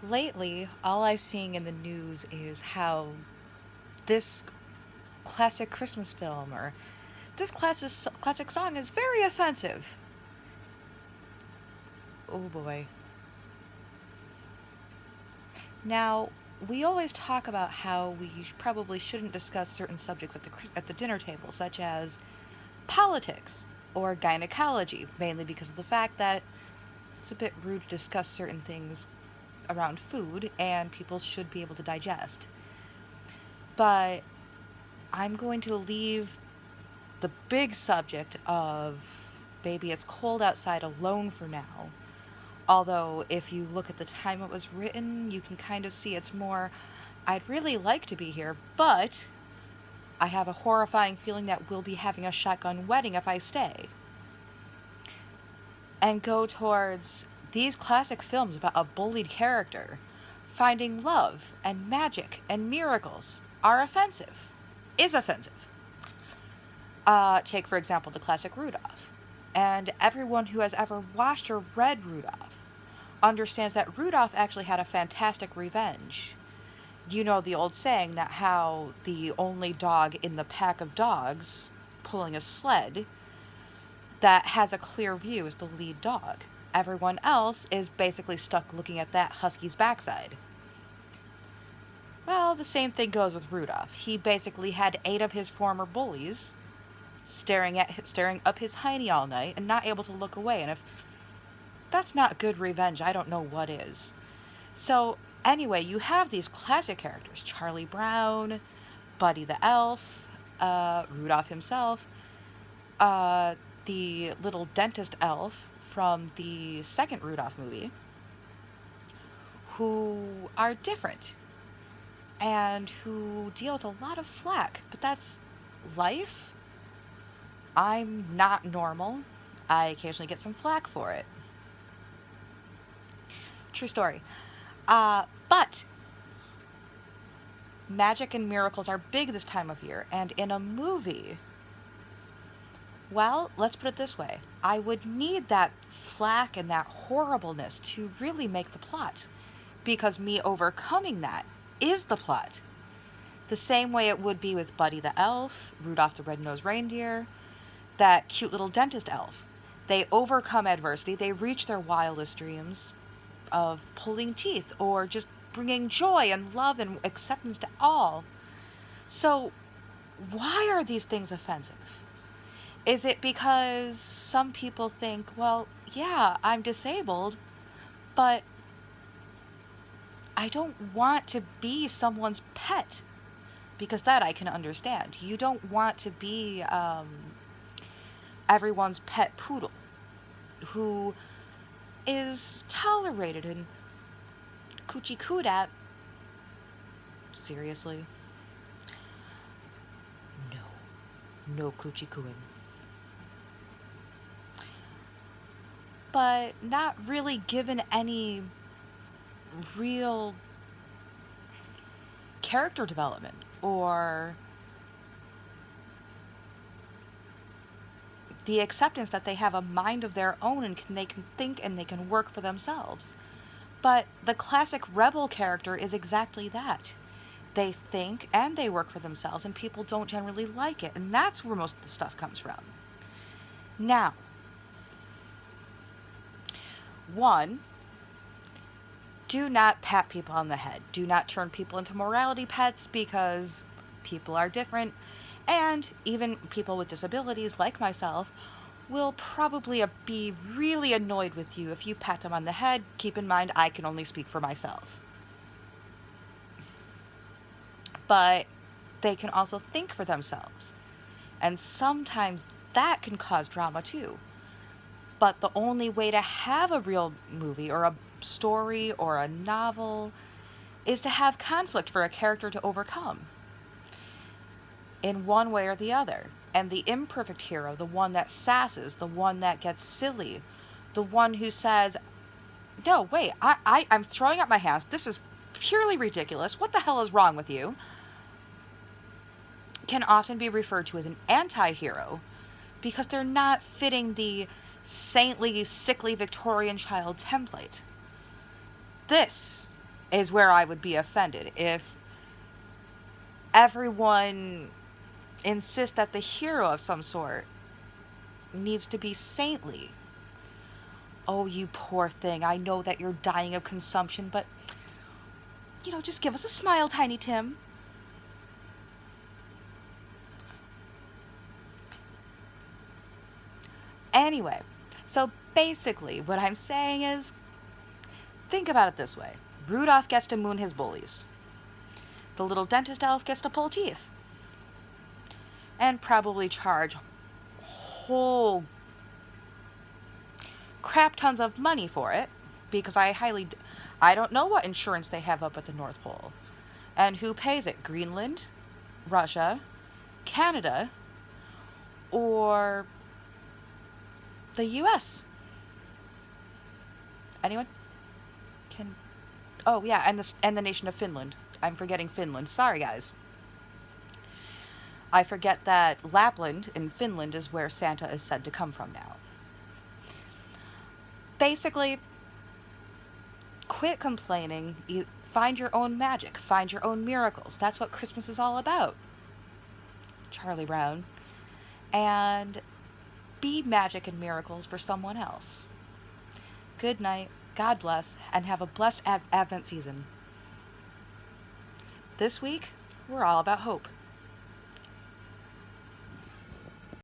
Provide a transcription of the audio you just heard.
Lately, all I'm seeing in the news is how this classic Christmas film or this classic song is very offensive. Oh boy. Now, we always talk about how we probably shouldn't discuss certain subjects at the dinner table, such as politics or gynecology, mainly because of the fact that it's a bit rude to discuss certain things around food and people should be able to digest. But I'm going to leave the big subject of Baby It's Cold Outside alone for now. Although, if you look at the time it was written, you can kind of see it's more, I'd really like to be here, but I have a horrifying feeling that we'll be having a shotgun wedding if I stay. And go towards these classic films about a bullied character finding love and magic and miracles are offensive. Is offensive. Take, for example, the classic Rudolph. And everyone who has ever watched or read Rudolph understands that Rudolph actually had a fantastic revenge. You know the old saying that how the only dog in the pack of dogs pulling a sled that has a clear view is the lead dog. Everyone else is basically stuck looking at that husky's backside. Well, the same thing goes with Rudolph. He basically had 8 of his former bullies staring up his hiney all night and not able to look away. And if that's not good revenge, I don't know what is. So anyway, you have these classic characters: Charlie Brown, Buddy the Elf, Rudolph himself, the little dentist elf from the second Rudolph movie, who are different and who deal with a lot of flack. But that's life. I'm not normal. I occasionally get some flack for it. True story. But magic and miracles are big this time of year, and in a movie, well, let's put it this way. I would need that flack and that horribleness to really make the plot, because me overcoming that is the plot. The same way it would be with Buddy the Elf, Rudolph the Red-Nosed Reindeer, that cute little dentist elf. They overcome adversity, they reach their wildest dreams of pulling teeth or just bringing joy and love and acceptance to all. So, why are these things offensive? Is it because some people think, well, yeah, I'm disabled, but I don't want to be someone's pet? Because that I can understand. You don't want to be everyone's pet poodle who is tolerated and coochie cooed at. Seriously? No coochie cooing. But not really given any real character development or the acceptance that they have a mind of their own and they can think and they can work for themselves. But the classic rebel character is exactly that. They think and they work for themselves, and people don't generally like it, and that's where most of the stuff comes from. Now, one, do not pat people on the head. Do not turn people into morality pets, because people are different, and even people with disabilities like myself will probably be really annoyed with you if you pat them on the head. Keep in mind, I can only speak for myself. But they can also think for themselves. And sometimes that can cause drama too. But the only way to have a real movie or a story or a novel is to have conflict for a character to overcome in one way or the other. And the imperfect hero, the one that sasses, the one that gets silly, the one who says, no, wait, I'm throwing up my hands. This is purely ridiculous. What the hell is wrong with you? Can often be referred to as an anti-hero because they're not fitting the saintly, sickly Victorian child template. This is where I would be offended. If everyone insists that the hero of some sort needs to be saintly. Oh, you poor thing. I know that you're dying of consumption, but, just give us a smile, Tiny Tim. Anyway, so basically, what I'm saying is, think about it this way. Rudolph gets to moon his bullies. The little dentist elf gets to pull teeth. And probably charge whole crap tons of money for it, because I don't know what insurance they have up at the North Pole. And who pays it? Greenland, Russia, Canada, or the US? Anyone? Oh yeah, and the nation of Finland. I'm forgetting Finland. Sorry, guys. I forget that Lapland in Finland is where Santa is said to come from now. Basically, quit complaining. Find your own magic. Find your own miracles. That's what Christmas is all about. Charlie Brown. And be magic and miracles for someone else. Good night. God bless. And have a blessed Advent season. This week, we're all about hope.